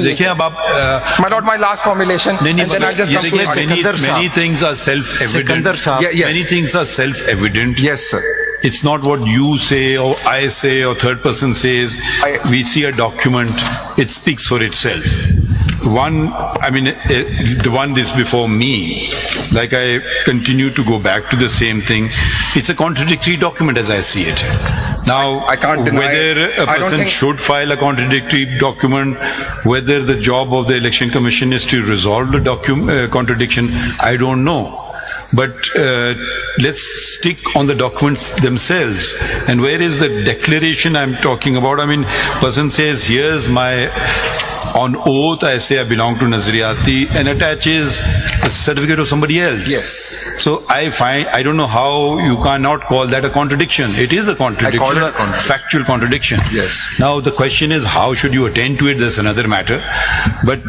دیکھیں اب آپ My lord, my last formulation, and then I'll just come to it. many things are self-evident. Yes. Many things are self-evident. Yes, sir. It's not what you say or I say or third person says. We see a document, it speaks for itself. The one this before me, like I continue to go back to the same thing. It's a contradictory document as I see it. Now, I can't deny whether a person should file a contradictory document, whether the job of the Election Commission is to resolve the contradiction, I don't know. But let's stick on the documents themselves. And where is the declaration I'm talking about? I mean, person says, here's my, on oath I say I belong to Nazariyati, and attaches a certificate of somebody else. Yes. So I don't know how you cannot call that a contradiction. It is a contradiction. I call it a contradiction. Factual contradiction. Yes. Now the question is, how should you attend to it? That's another matter. But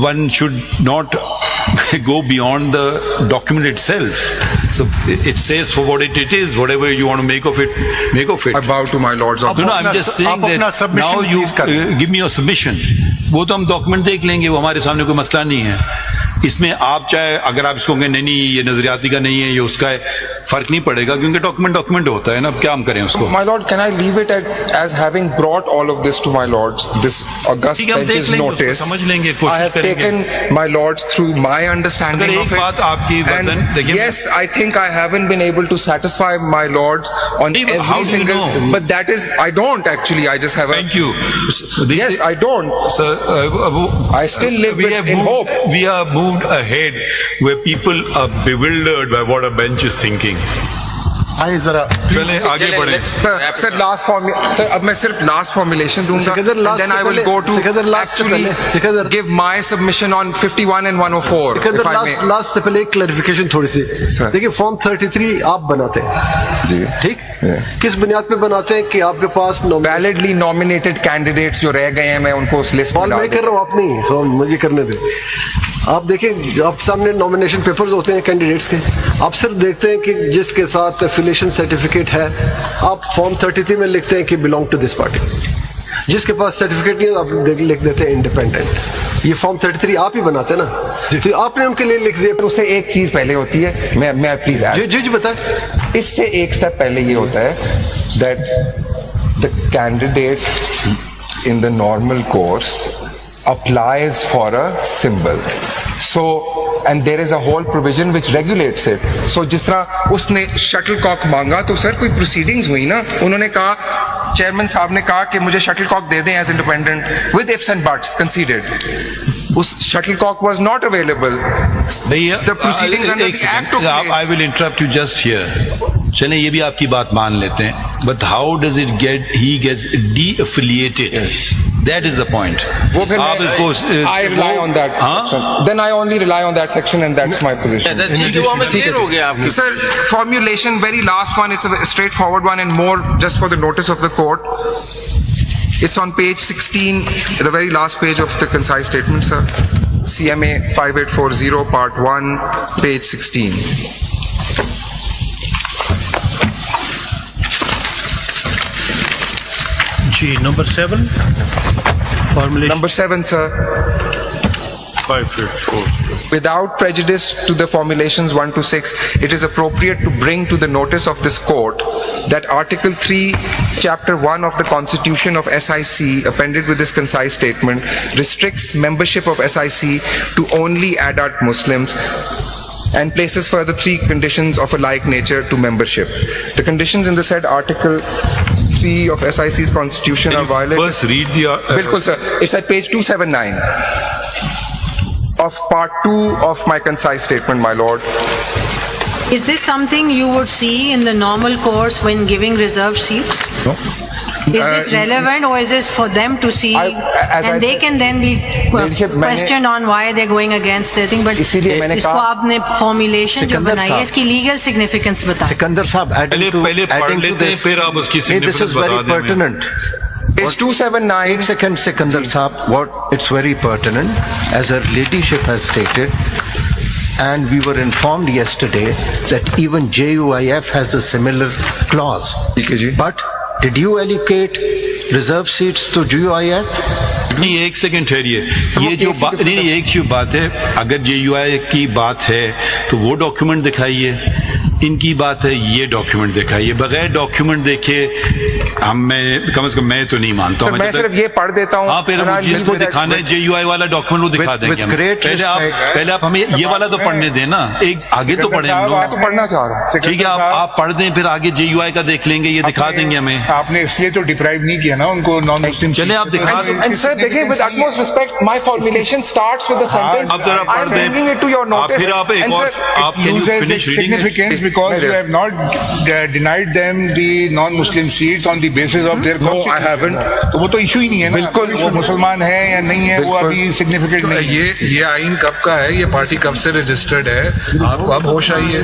one should not go beyond the document itself. So it says for what it is. Whatever you want to make of it, make of it. I bow to my lord's No, I'm just saying that now you give me your submission. وہ تو ہم document دیکھ لیں گے, وہ ہمارے سامنے کوئی مسئلہ نہیں ہے. اس میں آپ چاہے اگر آپ اس کو کہیں نہیں یہ نظریاتی کا نہیں ہے, یہ اس کا ہے, فرق نہیں پڑے گا, کیونکہ ڈاکومنٹ ہوتا ہے نا. اب کیا ہم کریں اس کو؟ My lord, can I leave it as having brought all of this to my lords, this august bench's notice? سمجھ لیں گے, I have taken my lords through my understanding of it. بات آپ کی And yes, I think I haven't been able to satisfy my lords on every single, but that is, I don't actually, I just have a... Thank you. Yes, I don't. Sir, I still live in hope. We have moved ahead where people are bewildered by what a bench is thinking. آئے ذرا چلیں آگے بڑھیں. Sir, last formulation. Sir, اب میں صرف last formulation دوں گا. And then I will go to actually give my submission on 51 and 104. if I may. Last سے پہلے ایک کلیریفیکیشن تھوڑی سی. دیکھیں فارم 33 آپ بناتے ہیں جی, ٹھیک, کس بنیاد پہ بناتے ہیں کہ آپ کے پاس validly nominated candidates جو رہ گئے ہیں میں ان کو اس لسٹ سوال میں کر رہا ہوں, آپ نہیں, سو مجھے کرنے دیں. آپ دیکھیں آپ سامنے نامینیشن پیپرز ہوتے ہیں کینڈیڈیٹس کے, آپ صرف دیکھتے ہیں کہ جس کے ساتھ افیلیشن سرٹیفکیٹ ہے, آپ فارم 33 میں لکھتے ہیں کہ بلانگ ٹو دس پارٹی. جس کے پاس سرٹیفکیٹ نہیں ہے آپ لکھ دیتے ہیں انڈیپینڈنٹ. یہ فارم 33 آپ ہی بناتے ہیں نا, تو آپ نے ان کے لیے لکھ دیا. اس سے ایک چیز پہلے ہوتی ہے, میں پلیز جی بتائیں. اس سے ایک سٹیپ پہلے یہ ہوتا ہے that the candidate in the normal course applies for a symbol. So, and there is a whole provision which regulates it. So جس طرح اس نے شٹل کاک مانگا تو سر کوئی پروسیڈنگز ہوئی نا, انہوں نے کہا, چیئرمین صاحب نے کہا کہ مجھے شٹل کاک دے دیں as independent with ifs and buts conceded. اس shuttlecock was not available. The proceedings under the act took place. I will interrupt you just here. چلیں یہ بھی آپ کی بات مان لیتے ہیں, but how does it get, he gets de-affiliated? That is the point. I rely on that section. Then I only rely on that section and that's my position. Sir, formulation, very last one, it's a straightforward one and more just for the notice of the court. It's on page 16, the very last page of the concise statement, sir. CMA 5840 part 1, page 16. Number 7 formulation. Number 7, sir. 554. Without prejudice to the formulations 1 to 6, it is appropriate to bring to the notice of this court that Article 3, Chapter 1 of the Constitution of SIC, appended with this concise statement, restricts membership of SIC to only adult Muslims and places further 3 conditions of a like nature to membership. The conditions in the said Article 3 of SIC's Constitution are violated. First read the... Bilkul, sir. It's at page 279 of part 2 of my concise statement, my lord. Is this something you would see in the normal course when giving reserved seats? No. Is this relevant or is this for them to see and they can then be questioned on why they're going against their thing? But اس کو آپ نے formulation جو بنائی ہے اس کی legal significance بتائیں. سکندر صاحب, پہلے پڑھ لیتے ہیں پھر آپ اس کی significance بتا دیں. pertinent. Page 279. Second, Sikandar Saab, what it's very pertinent, as her ladyship has stated, and we were informed yesterday that even JUIF has a similar clause. But did you allocate reserve seats to JUIF? نہیں ایک second ٹھہریے, یہ جو نہیں ایک جو بات ہے, اگر JUI کی بات ہے تو وہ ڈاکیومنٹ دکھائیے, ان کی بات ہے یہ ڈاکیومنٹ دکھائیے. بغیر ڈاکیومنٹ دیکھے میں کم از کم میں تو نہیں مانتا ہوں. میں صرف یہ پڑھ دیتا ہوں. ہاں پھر جس کو دکھانا ہے JUI والا ڈاکیومنٹ وہ دکھا دیں گے. پہلے آپ ہمیں یہ والا تو پڑھنے دیں نا, ایک آگے تو پڑھیں ہم لوگ. تو پڑھنا چاہ رہا ہوں. ٹھیک ہے آپ پڑھ دیں, پھر آگے JUI کا دیکھ لیں گے, یہ دکھا دیں گے ہمیں. آپ نے اس لیے تو ڈپرائیو نہیں کیا نا ان کو نان مسلم. چلے آپ دکھا دیں. And sir, begin with utmost respect. My formulation starts with the sentence. اب ذرا I پڑھ am دیں. bringing it to your notice. پھر آپ ایک And اور sir, آپ can you loses finish its reading it? significance because you have not denied them the non-Muslim seats on the basis of their constitution. I haven't. تو وہ تو issue ہی نہیں ہے نا. بالکل وہ مسلمان ہے یا نہیں ہے, وہ ابھی سگنیفیکینٹ نہیں ہے. یہ آئین کب کا ہے, یہ پارٹی کب سے رجسٹرڈ ہے, آپ کو اب ہوش آئی ہے.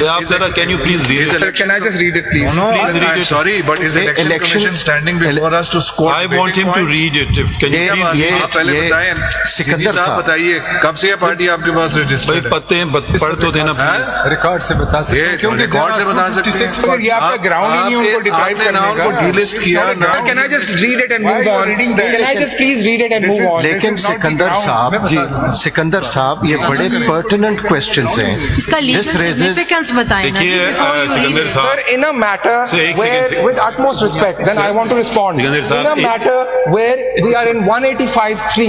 آپ ذرا can you please read it? Sir, can I just read it, please? Please read it. Sorry, but is election commission standing before us to score? I want him to read it. Can you please read it? آپ پہلے بتائیں, سکندر صاحب بتائیے کب سے یہ party آپ کے پاس بھائی رجسٹرڈ ہے؟ پتے ہیں, پڑھ تو دینا پلیز. ریکارڈ سے بتا سکتے ہیں کیونکہ ریکارڈ سے بتا سکتے ہیں. یہ آپ کا گراؤنڈ ہی نہیں ان کو ڈپرائیو کرنے کا. ڈی لسٹ کیا نا. Can I just read it and move on? Can I just please read it and move on? لیکن سکندر صاحب یہ بڑے pertinent questions ہیں. اس کا لیگل سگنیفیکنس بتائیں نا. دیکھیے سکندر Sir, صاحب, in a matter where, with utmost respect, then I want to respond. Sikandar In Sahab, a matter where we are in 185(3)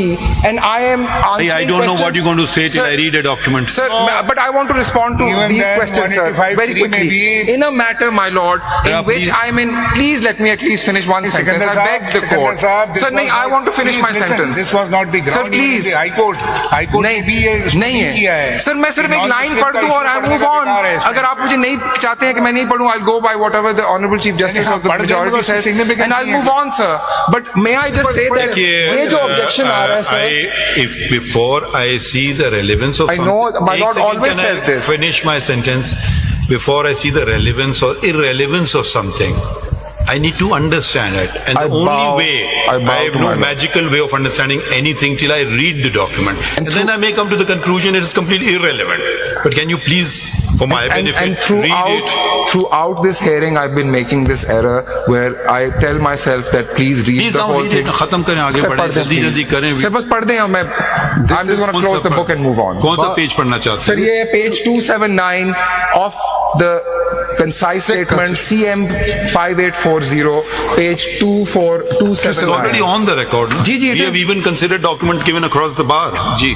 and I am answering I don't know what you're going to say till Sir, I read a document. Sir, but I want to respond to Even these then, questions, sir, 185(3) very quickly. may be- In a matter, my lord, in Yeah, which please. I am in, please let me at least finish one sentence. I beg the court. Sir, no, I want to finish my sentence. This was not the ground. Sir, please. High court نے بھی یہ نہیں کیا ہے ہے. سر, میں صرف ایک لائن پڑھ دوں اور I move on. اگر آپ مجھے نہیں چاہتے ہیں کہ میں نہیں پڑھوں, I'll go by whatever the honorable chief justice of the majority says and I'll move on, sir. But may I just say that یہ جو objection آ رہا ہے sir, if before I see the relevance of I know, my Ek lord second, always can I says this. finish my sentence? Before I see the relevance or irrelevance of something, I need to understand it. And the only way, I have no magical way of understanding anything till I read the document. And then I may come to the conclusion it is completely irrelevant. But can you please, for my benefit, and read it? throughout this hearing I've been making this error where I tell myself that please read Please the now whole read it. thing. ختم کریں, آگے Sir, بڑھیں, پڑھ دیں, جلدی please. جلدی کریں. Sir, بس پڑھ دیں, I'm just going to close the book and move on. کون سا پیج پڑھنا چاہتے Sir, ہیں؟ یہ ہے page 279 of the concise statement CM 5840, page 24279. It's already on the record. No? G, it We have is. even considered documents given across the bar. جی.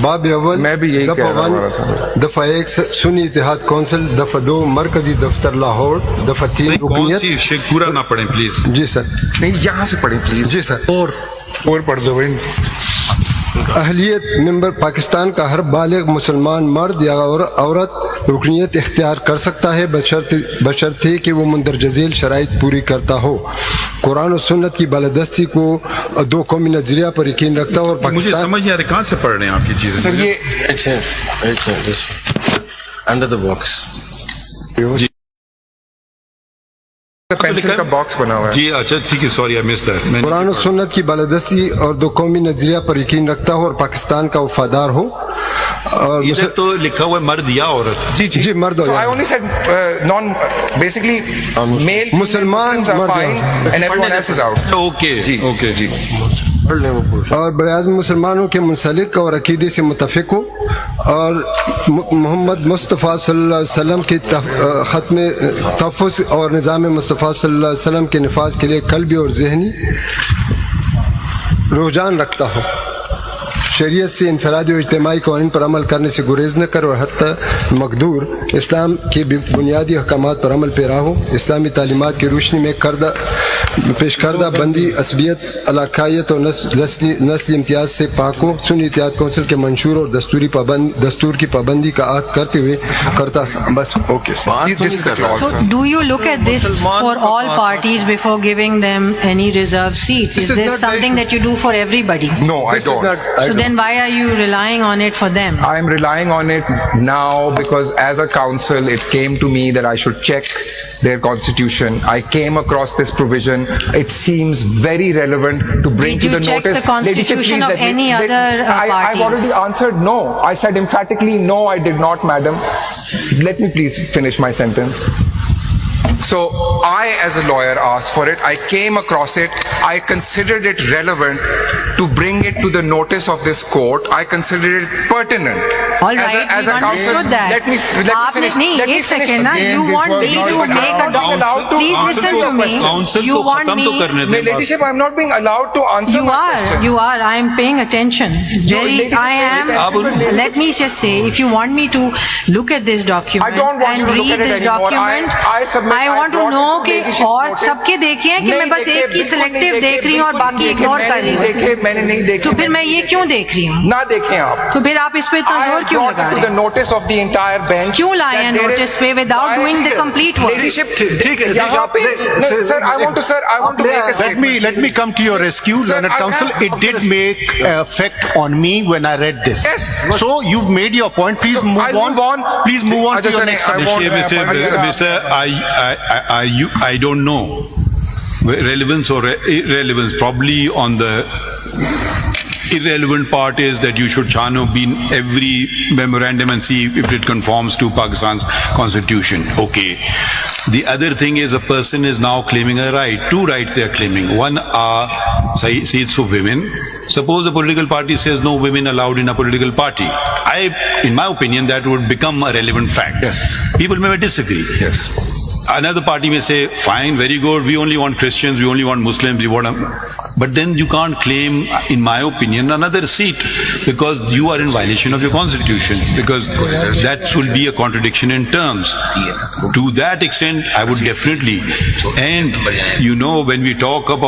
باب اول میں بھی یہی کہہ رہا ہوں. دفعہ 1 سنی اتحاد کونسل, دفعہ 2 مرکزی دفتر لاہور, دفعہ 3 کون رکنیت. سی شیخ پورا نہ پڑھیں پلیز. جی سر, نہیں, یہاں سے پڑھیں پلیز. جی سر. اور پڑھ دو بھائی. اہلیت ممبر پاکستان کا ہر بالغ مسلمان مرد یا عورت رکنیت اختیار کر سکتا ہے بشرطے کہ وہ مندرجہ ذیل شرائط پوری کرتا ہو. قرآن و سنت کی بالادستی کو دو قومی نظریہ پر یقین رکھتا ہو اور مجھے پاکستان سمجھ نہیں آ رہا کہاں سے پڑھ رہے ہیں آپ یہ چیزیں. سر, یہ Under the box. پینسل کا باکس بنا ہوا ہے. جی اچھا ٹھیک ہے, سوری آئی مس دیٹ. قرآن و سنت کی بالادستی اور دو قومی نظریہ پر یقین رکھتا ہو اور پاکستان کا وفادار ہو. اور ادھر تو لکھا ہوا ہے مرد یا عورت. جی مرد ہو So I جائے. only said basically male, female مسلمان Muslims are مرد fine ہیں. and everyone else is out. Okay okay جی. اور براعظم مسلمانوں کے منسلک اور عقیدے سے متفق ہو اور محمد مصطفیٰ صلی اللہ علیہ وسلم کی ختم تحفظ اور نظام مصطفیٰ صلی اللہ علیہ وسلم کے نفاذ کے لیے قلبی اور ذہنی رجحان رکھتا ہو. شریعت سے انفرادی و اجتماعی قوانین پر عمل کرنے سے گریز نہ کر اور حتی مقدور اسلام کے بنیادی احکامات پر عمل پیرا ہو. اسلامی تعلیمات کی روشنی میں پیش کردہ بندی عصبیت علاقائیت اور نسلی امتیاز سے پاک ہو. سنی اتحاد کونسل کے منشور اور دستور کی پابندی کا عہد کرتے ہوئے کرتا بس. Okay. This is the clause. So do you look at this for all parties before giving them any reserved seats? Is this something that you do for everybody? No, I don't. So then why are you relying on it for them? I am relying on it now because as a council it came to me that I should check their constitution. I came across this provision. It seems very relevant to bring Did to the you check notice. the constitution Ladies, of please, any let me- other I've parties? already answered no. I said emphatically no, I did not, madam. Let me please finish my sentence. So I, as a lawyer, asked for it. I came across it. I considered it relevant to bring it to the notice of this court. I considered it pertinent. All right, as a we've counsel, understood that. let me finish. नहीं, Let me एक finish. second ना, Again, you this want was me not to even make a allowed. please listen to me. Counsel You को want खत्म me, तो करने My दें बात। ladyship, I'm not being allowed to answer you my are, question. you are, I am paying attention. Very, ladyship, I am, आप- let me just say, if you want me to look at this document I don't want and you to look read at it this anymore. document, I submit- I want to brought know it to कि ladyship और notice. सबके देखे हैं कि मैं नहीं बस देखे, एक की बिल्कुल सिलेक्टिव नहीं देख रही हूँ और बिल्कुल बाकी नहीं इग्नोर देखे, कर रही मैंने नहीं हूँ। देखे, मैंने नहीं देखे। तो फिर मैं ये क्यों देख रही हूँ? ना देखें आप। तो फिर आप इस पे इतना I जोर have क्यों brought लगा it to रहे the हैं? notice of the entire bench. क्यों लाए हैं that there notice is- पे without Why- doing the complete work? Ladyship, ठीक है, यहाँ पे, no, sir, I want to आप ले make a आए। statement. Let me come to your rescue, Sir, learned I counsel. have- It did make effect on me when I read this. Yes. So you've made your point. Please So, move I'll on. move on. Please move on to your Ajay, next I submission. want- Mr. I don't know relevance or irrelevance. Probably on the irrelevant part is that you should chano bin every memorandum and see if it conforms to Pakistan's constitution. Okay. The other thing is a person is now claiming a right. Two rights they are claiming. One are seats for women. Suppose a political party says no women allowed in a political party. In my opinion, that would become a relevant fact. Yes. People may disagree. Yes. Another party may say, fine, very good, we only want Christians, we only want Muslims, we want... But then you can't claim, in my opinion, another seat because you are in violation of your constitution, because that will be a contradiction in terms. To that extent, I would definitely, and you know, when we talk about